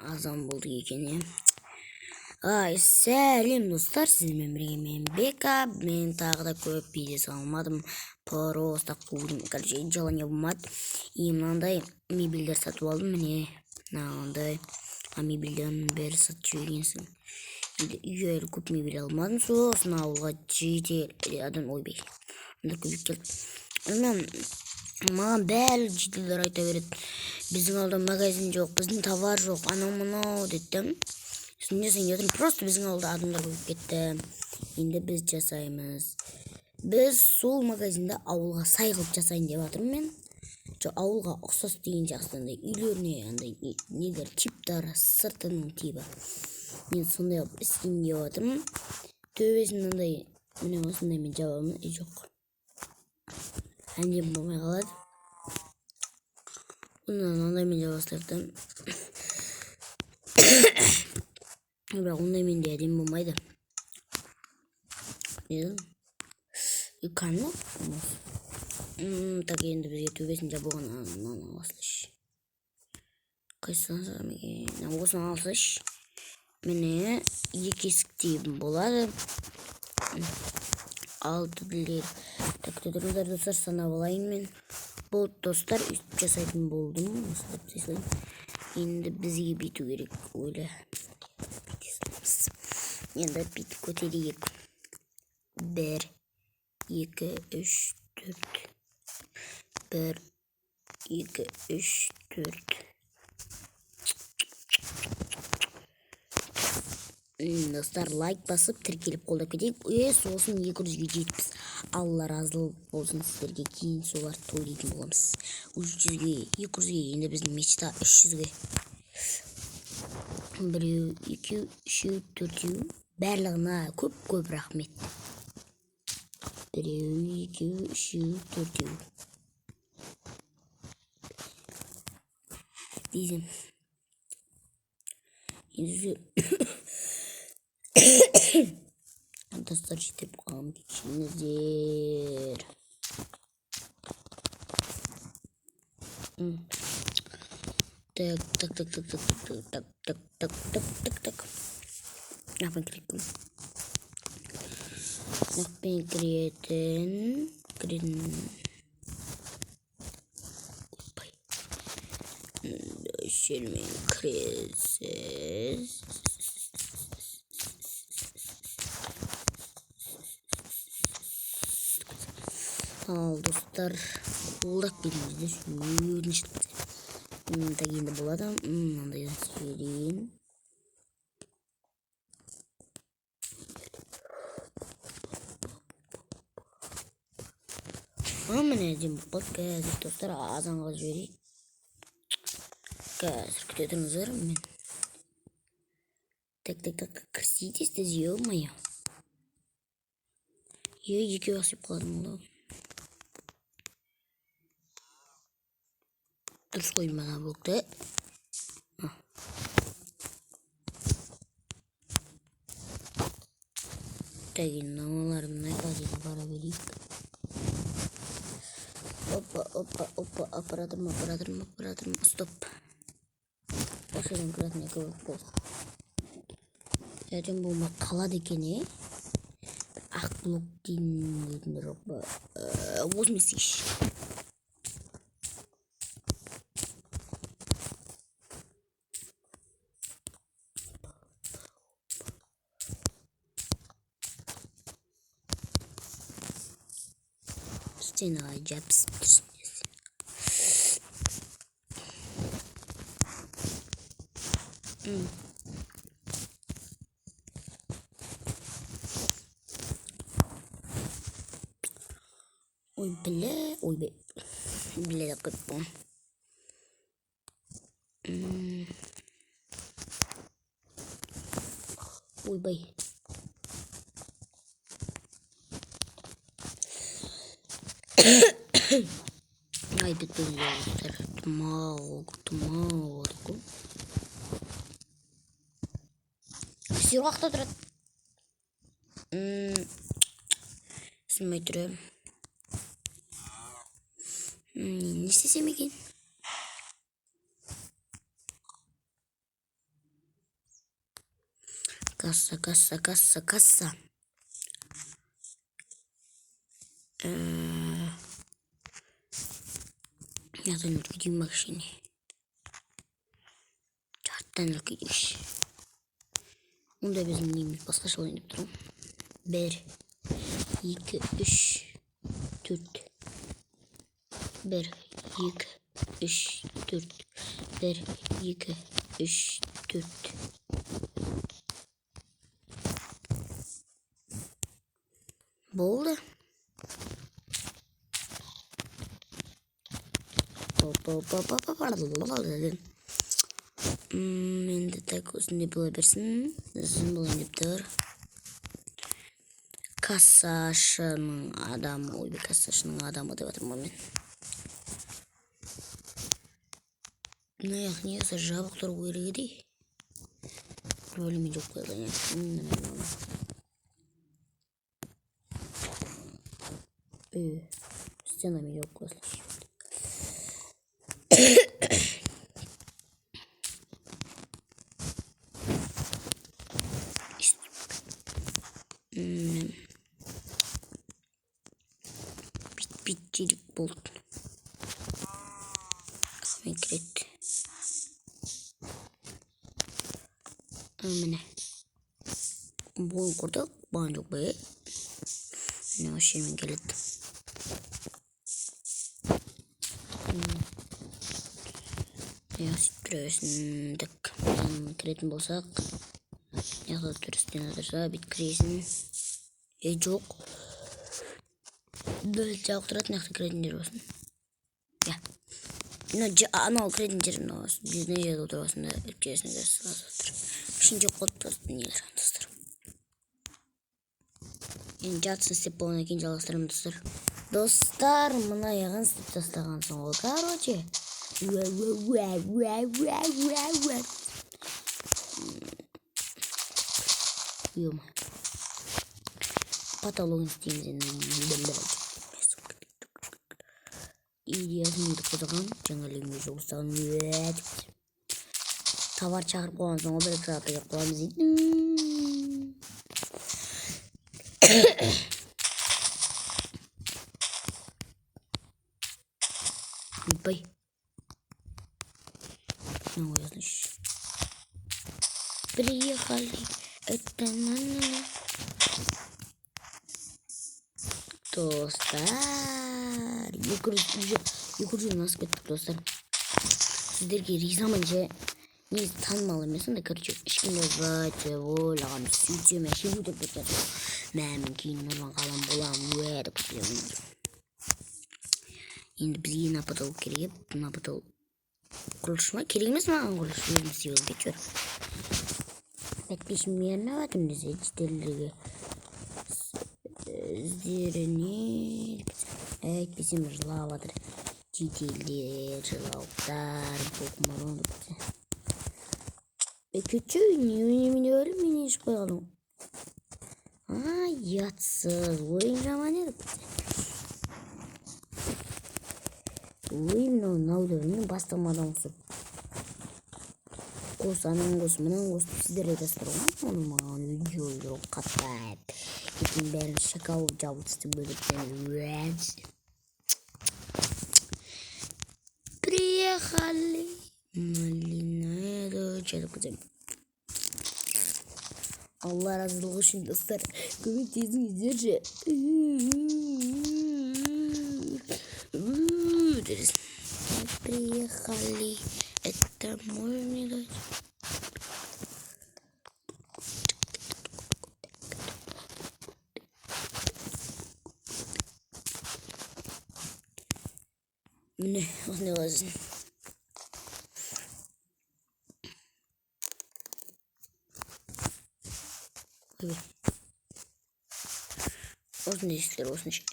азан болды екен, иә. Сәлем достар, сізбен бірге мен Бека. Мен тағы да көп видео салмадым. Просто қудым, короче, желание болмады. И мынандай мебельдер сатып алдым, міне. Мынандай мебельдердің бәрі сатып жүргенсің. Енді үйге әлі көп мебель алмадым, сосын ауылға жетер адам ойбай. Онда көбейіп келді. Маған бәрі жителер айта береді. Біздің ауылда магазин жоқ, біздің товар жоқ, анау-мынау дедім. Сосын жасайын дедім, просто біздің ауылда адамдар көп кетті. Енді біз жасаймыз. Біз сол магазинді ауылға сай қылып жасайын деп жатырмын мен. Ауылға ұқсас деген жақсында үйлеріне андай нелер типтар, сыртының типі. Мен сондай істейін деп жатырмын. Төбесін андай міне осындай мен жабамын, жоқ. Әндем болмай қалады. Ондан ондай мен жабастырдым. Бірақ ондай мен де әдем болмайды. Неден? Үканны? Так, енді бізге төбесін жабуған аласыш. Қайсыдан саған екен? Осыны алсыш. Міне екі есіктей болады. Алты білер. Так, тұрыңдар достар, санап алайын мен. Бұл достар үстіп жасайтын болдым. Енді бізге биту керек. Ойлы. Енді бит көтерейік. 1, 2, 3, 4. 1, 2, 3, 4. Достар, лайк басып, тіркеліп қолдап кетейік. Сосын 200-ге жетіпіз. Алла разылық болсын сіздерге, кейін солар тойлайтын боламыз. 300-ге, 200-ге, енді біздің мечта 300-ге. 1, 2, 3, 4. Бәрлігіна көп рахмет. 1, 2, 3, 4. Дейзім. Енді достар, жетіп қалам кешіңіздер. Так. Напен кіретін. Şöyle kıresiz. Al dostlar, kulak bilimizde şöyle işte. Da yine bu adam, da söyleyeyim. Ama ne diyeyim, podcast dostlar ağzına kalıyor. Қазір күтетіңіздер мен. Так, кірсейтесіз, ё-моё. Екеу асып қалдым олау. Дұрыс қоймана болды. Так, енді оларымнан қазір бара берейік. Опа, аппаратырым, стоп. Осыдан кіратын екі болды. Әдем болма қалады екен, ақ блок дейін жоқ ба. 88. Сен жапсып тұрсың. Ой, бля, как пом. Ой, бай. Ай, бетбелі олыстар. Тұмау. Сер уақытта тұрады. Сынмай тұрам. Не істесем екен? Kassa. Nereden gideyim bak şimdi. Çarptan gidiyor. Bunu da bizim neyimiz baskaç oynayıp durun. 1, 2, 3, 4. 1, 2, 3, 4. 1, 2, 3, 4. Bu oldu. Endi tek üstünde bulabilirsin. Üzüm bulabilir. Kassaşının adamı, kassaşının adamı da batırmam ben. Ne yaknıysa jabuklar uyarı değil. Rolümü çok koyalım ya. Scenami yok koyalım. Bitçilik buldum. Mikret. Amene. Bu kurda banjok be. Ne aşırı geldi. Ya sikresin tek. Mikretin bulsak. Ya da turistin alırsa bitkresin. Çok. Böyle çok turat nakti kredindir olsun. Ya. No kredindir no. Biz ne yazı oturasında içerisinde gösterir. Şimdi kod prostin neler anlatır. İnce atsın stepon ikinci alastırım dostlar buna yakın step taslagan son короче. Yuma. Patolog isteyimizin İyiyasın kodagan jangalimiz olsan tavar çağırıp koyan sonra bir kırata yapılamız Bye. Ne yazmış? Приехали. Это dostlar. Yukarı nasıl gittik dostlar? Sizler geri zamanca biz tanımalıymışsın da karıcık. Şimdi zaten volan sütüme şimdi de bekledim. Memkin normal kalan bulan ve de kutluyorum. Şimdi biz yine yapalım kereyip ne yapalım? Konuşma kereyimiz mi? Konuşuyoruz yol geçiyor. Bekleşmeyen ne vardı bize ciddileri? Zirni evet bizim rılavadır. Ciddiler, rılavlar, Pokemon oldu bize. Küçüğün yönümünü ölümünü iş koyalım. Yatsız oyun zamanı bize. Oyunun navlarını bastırmadan olsun. Kosanın kosmunun sizlere de sorun. Onun bana videoyu kapat. Gidin ben şaka olacağım böyle bir Приехали. Малиная доча. Allah razı olsun dostlar. Komitesini izleyince deriz. Приехали. Это мой милый. Ne lazım? Evet. Olsun işler olsun şey.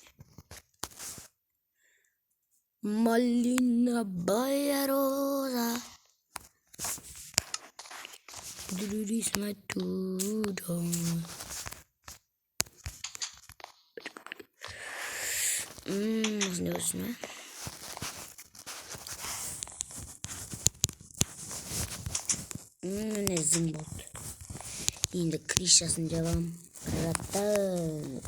Malina Bayarosa. Duris matudo. Ne olsun? Ne zimbot. Енді крышасын жабам. Раттан.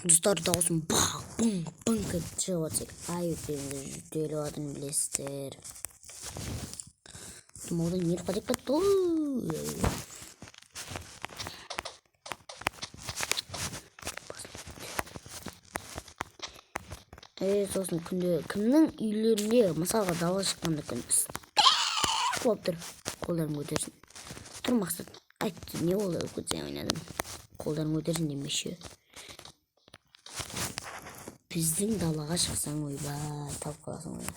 Достар дауысын бақ-бұң шығып атсақ. Ай өтпеймді жүктелі адын білесіздер. Модан ер қадек қатты. Сосын күнде кімнің үйлерінде мысалға дауыс шыққанда күн болып тұр. Қолдарын көтерсін. Тұр мақсат. Айтты, не болды көтсен ойнадым. Қолдарын көтерсін демеші. Біздің далаға шықсаң ойбай, талып қаласың ойна.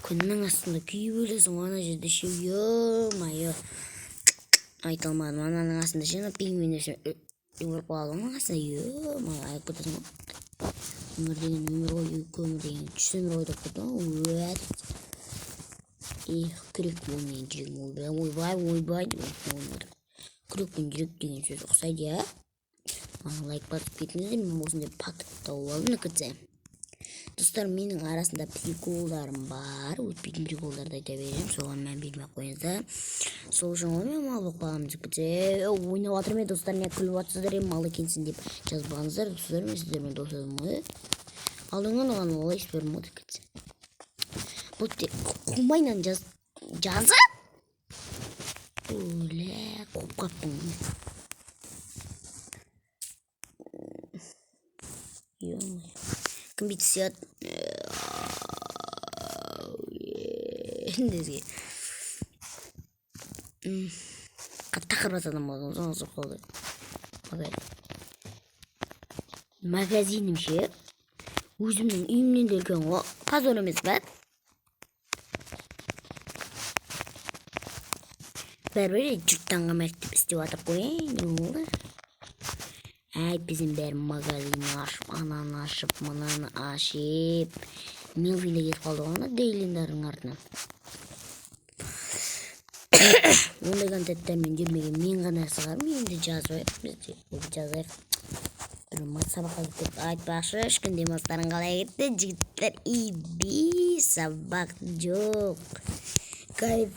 Күннің астында күйіп өлесің, ана жерде ше, ё-майы. Айта алмадым, ананың астында ше, пингвиндер өліп қалды, оның астында ё-майы, айып көтерсің ғой. Өмір деген өмір ғой, өмір деген түс өмір ғой деп қойды ғой. Күрекпен мен жүрегім ойбай деп ойнадым. Күрекпен жүрек деген сөз ұқсайды, я? Маған лайк басып кетіңіздер, мен осындай пакет тауып алдым көтсем. Достар, менің арасында приколдарым бар, өтпейтін приколдарды айта беремін, соған мән бермей қойыңыздар. Сол үшін ғой мен мал болып қаламын деп көтсе, ойнап жатырмын достар, не күліп жатсыздар, мал екенсің деп жазбаңыздар, достар, мен сіздермен дос едім. Алдыңнан оған олай істерім оды кетсе. Бұл тек құмайнан жазы? Өлі, қоп қаптың. Кім бейті сият? Ендізге. Тақыр басадым болдың, соң сұқ болды. Магазинім ше. Өзімнің үйімнен де үлкен ғой. Позор емес бәт. Бәрі жұрттан қамақ деп істеп атып қойын. Не болды? Әй, біздің бәрі магазин ашып, ананы ашып, мұнаны ашып. Мелвинде кетіп қалды ғана дейлендердің артынан. Ондай контенттермен жүрмеген мен ғана сығарым. Енді жазайық. Бір мат сабаққа кетіп айтпақшы, үшкін демалыстарын қалай кетті, жігіттер. Иби сабақ жоқ. Кайф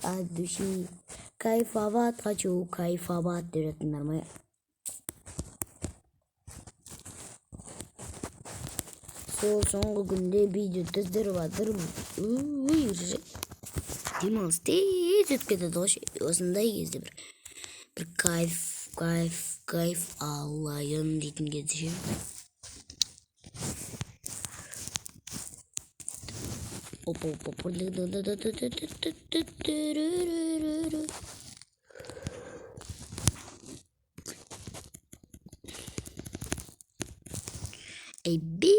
от души. Кайфовать хочу, кайфовать деп жатыңдар ма? Сол соңғы күнде видео түздіріп жатыр. Демалыс тез өтіп кетеді ғой. Осындай кезде бір кайф алайын дейтін кезде ше. Эй-би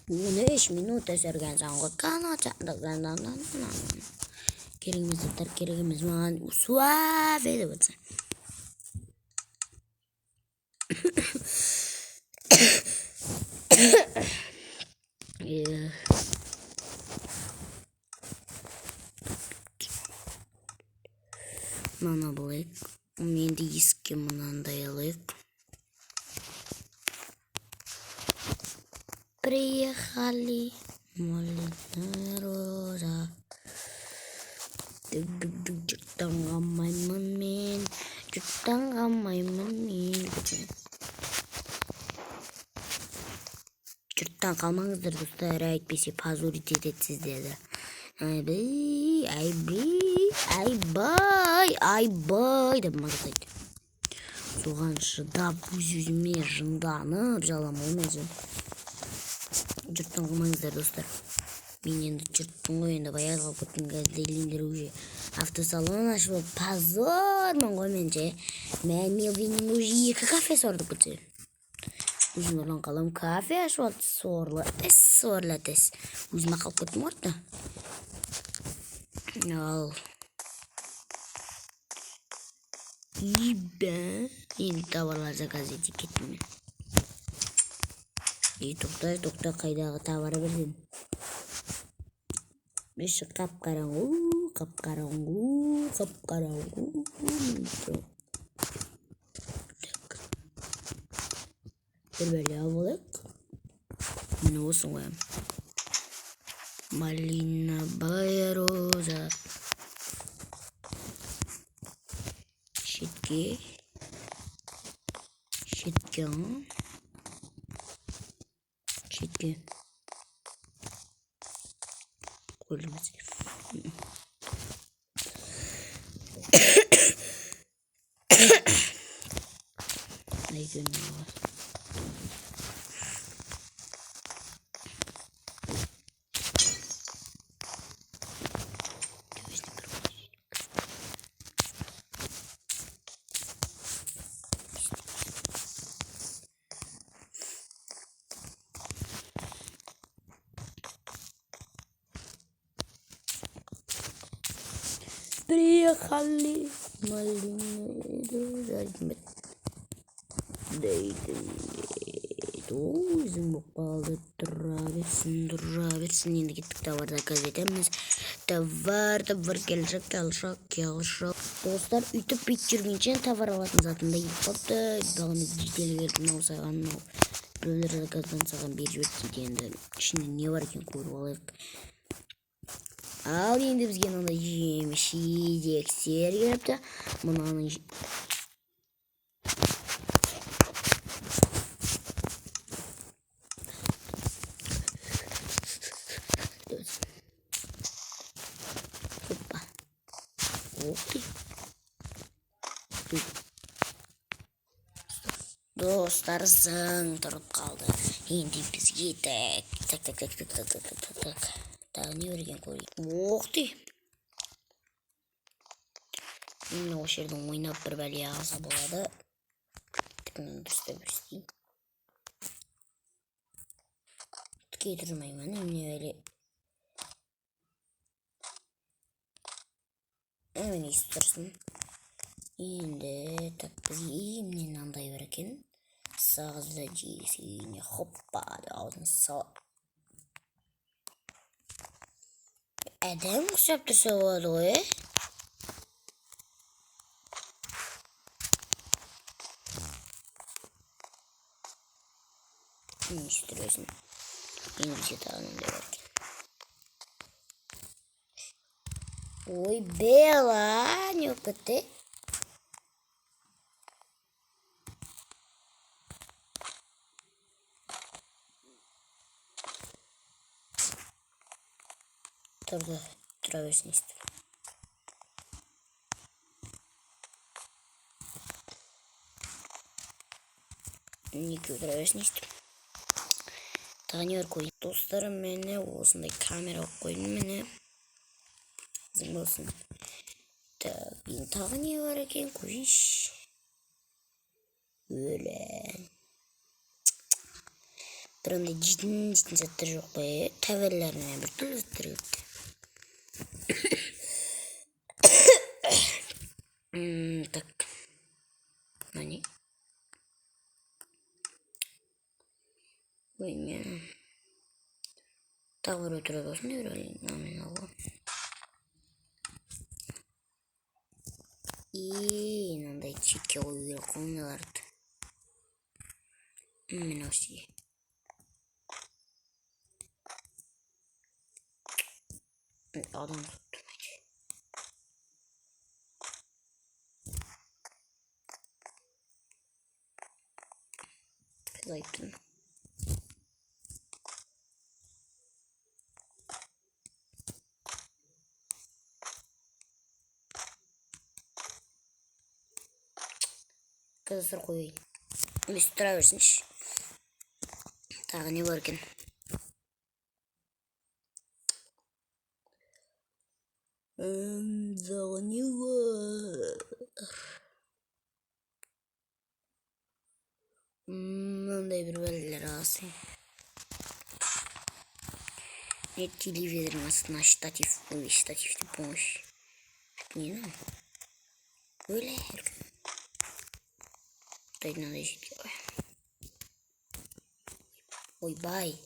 13 минута сөрген соңғы канал керегіміз заттар, керегіміз маған суав еді бұтса. Мана болайық. Менде есікке мынандай алайық. Приехали малина роза. Жұрттан қалмаймын мен. Жұрттан қалмаңыздар достар, әйтпесе позорить етесіз деді. Айбай деп мазақтайды. Соған шыдап өз-өзіме жынданып жаламауым өзім. Жұрттан қалмаңыздар достар. Мен енді жұрттың ғой, енді баяғы қалып көттің газделіндер уже автосалон ашып позормын ғой менше. Мен Мелвиннің уже 2 кафе сорды көтсе. Өзім орлан қалам кафе ашып алды, сорлы тес. Өзіме қалып көттім орта. Ал. Ибә. Енді товарлар заказ ете кеттім мен. Тоқта қайдағы товары бірден. Беші қап-қараңғы. Бір бәлі болайық. Ne olsun koyayım. Malina Bayaroza. Şitki. Şitkan. Şitki. Koyulmaz. Ay gönlüm var. Приехали малины. Өзім боқпалды тұра берсін. Енді кеттік товарды заказ етеміз. Товар келшақ. Достар, үйтіп бүйт жүргенше товар алатын затында еппапты. Бағыны жителгердің аусаған біреулер заказдан саған беріп жіберді. Енді ішінде не бар екен көріп алайық. Ал енді бізге мынандай жеміс жидектер келіпті. Мынаның Dostlar zың тұрып қалды. Енді біз еттік. Так. Тағы не өрген көрейік. Оқты. Мен осы жерден ойнап бір бәле алса болады. Тікінен дұрыстап өстейін. Тіке тұрмаймын. Емне бәле. Әмін есі тұрсын. Енді так бізге емнен андай бар екен. Сағызда жесіне хоппады аузын сала. Әдем құсап тұрса болады ғой, Не істіресін. Енді бізе тағынында бар екен. Ой, Бела, не өкітті. Тұрды, тұра берсін естіп. Неке тұра берсін естіп. Тағы не бар қойын. Достарым, мені осындай камера қойын мені. Зың болсын. Тағы не бар екен қойыш. Өлен. Бірінде житін сәттер жоқ бай. Тәверлеріне бір түрлі сәттер кетті. Так. Нани? Ой, мен. Тағы бір өтірі болсын, өрелейін. Амен алға. Мынандай чекке қою керек қоймаларды. Мен осы. Адам тұттымайды. Қызайттым. Қызысыр қойын. Өсіп тұра берсінші. Тағы не бар екен? Тағы не бар? Мынандай бір бәлелер алсын. Не телевизорның астына штатив. Ой, штативті помощь. Не, ну. Öyle. Дайнада жеткен. Ойбай.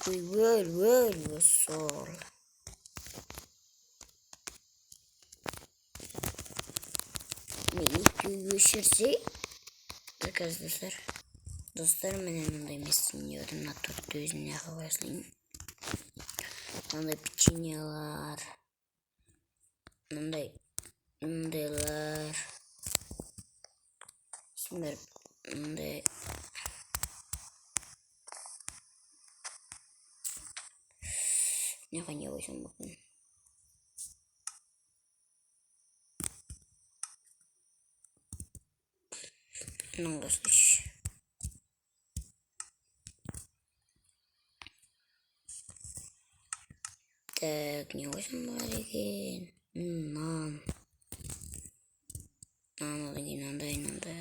Ой, сол. geçirsek arkadaşlar. Dostlarım ben yanımda yemesin diyordum. Natot düzünü yakalayayım. Onda piçinyalar. Ondalar. Şimdi onda ne kan yavaşım bakın. Ne dostlar. Так, не очень маленький. Мам. Надо, не надо, не надо.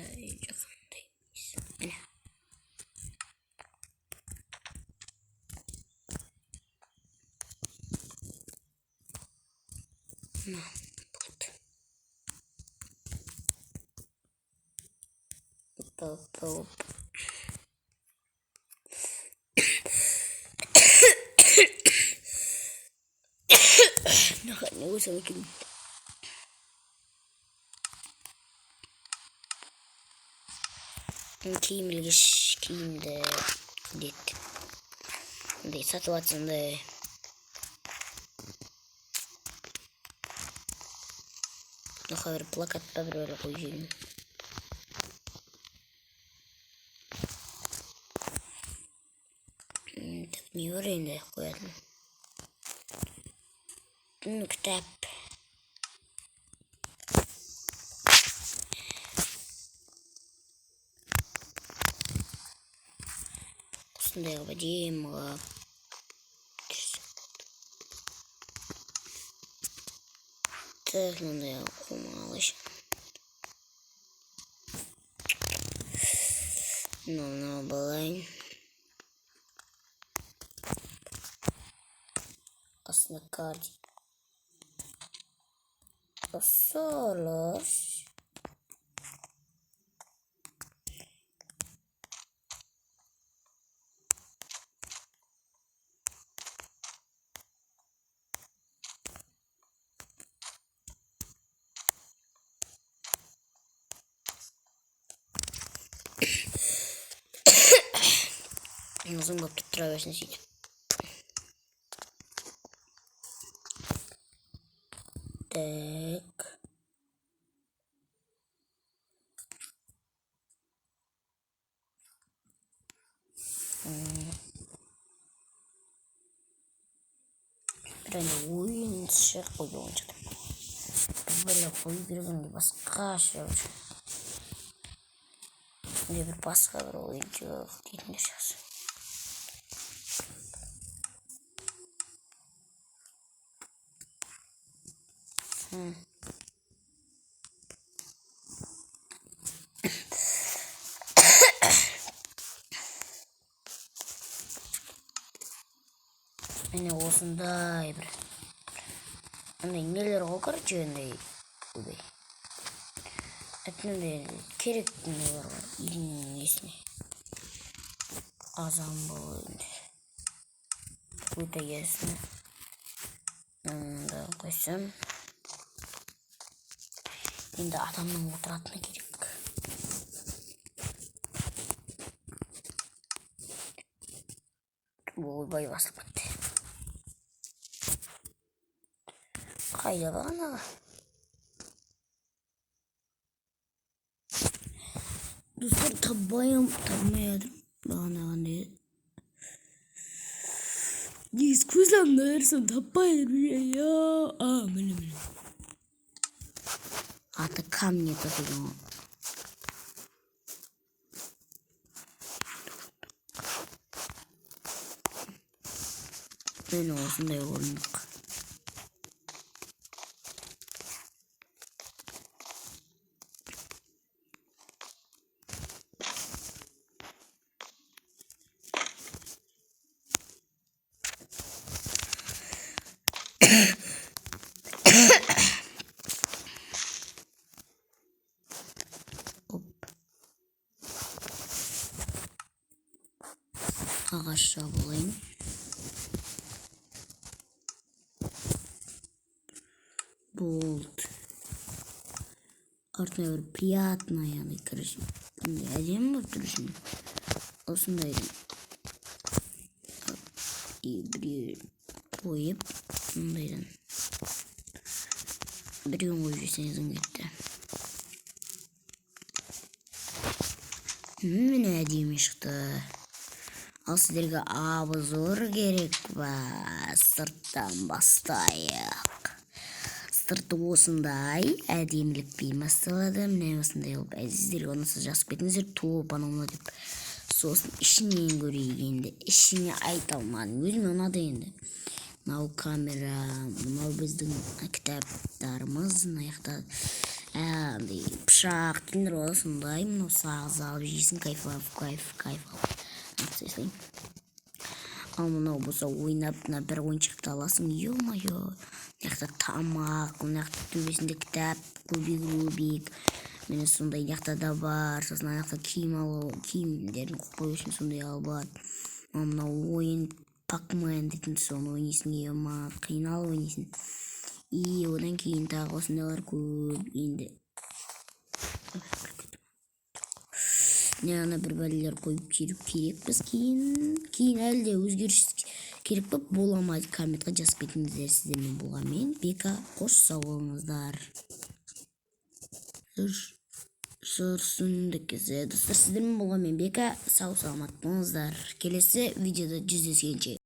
Вот. Не высокий. Киимде дет. Дей сатып атсындай. Хабар плакатта бирөөлө койжойм. Не өрейинде коядым. Китап. Осындай кылып адем так, мындай окумалыш. Ну, балайын. Aslında kart. Solos. Uzun bakıp traversini sildim. Так. Прямо ойыншы қойып böyle koyu bir başka şey var. Bir başka bir oyuncu dinleyeceğiz. Yine olsun da bir. Hani neler kokar çöğünde bu bey. Etnede kerek neler var. İlinin ismi. Azam bu oyuncu. Bu da gelsin. Onu da koysam. Şimdi adamın oturatına gerek. Bu bay basıp gitti. Kayda bana. Dostlar tabamayalım. Bana ne? Scusami, tabayım ya. Benim. Artık kamyon takıyorum. Ben olsun da yorulduk. Aşağı bulayım. Bolt. картина бір приятная яғни короче әдемі болып тұр үшін осындай и біреу қойып мындайдан біреуін қойып жесеңіз кетті. Міне әдемі шықты. Ал сіздерге обзор керек па? Сырттан бастайық. Сырты осындай әдемілікпен басталады. Міне осындай болып сіздерге ұнаса жазып кетіңіздер топ анауына деп. Сосын ішінен көрейік енді. Ішіне айта алмадым. Өзіме ұнады енді. Мынау камера, мынау біздің кітаптарымыз, мына жақта пышақ тендер болады сондай. Мынау сағыз алып жейсің, кайф алып. Ал мынау болса ойнап, мына бір ойыншықты аласың. Ё-моё. Мына жақта тамақ, мына жақта төбесінде кітап, кубик. Міне сондай жақта да бар. Сосын ана жақта киімдерін қою үшін сондай албат. Мына ойын Пакмен дейтін соны ойнайсың, ема қиналып ойнайсың. И одан кейін тағы осындайлар көп енді. Ана бір бәлелер қойып керіп керекпіз кейін әлі де өзгеріс керек болып боламайды. Комментқа жазып кетіңіздер. Сіздермен болған мен Бека. Қош сау болыңыздар. Достар, сіздермен болған мен Бека. Сау саламат болыңыздар. Келесі видеода жүздескенше.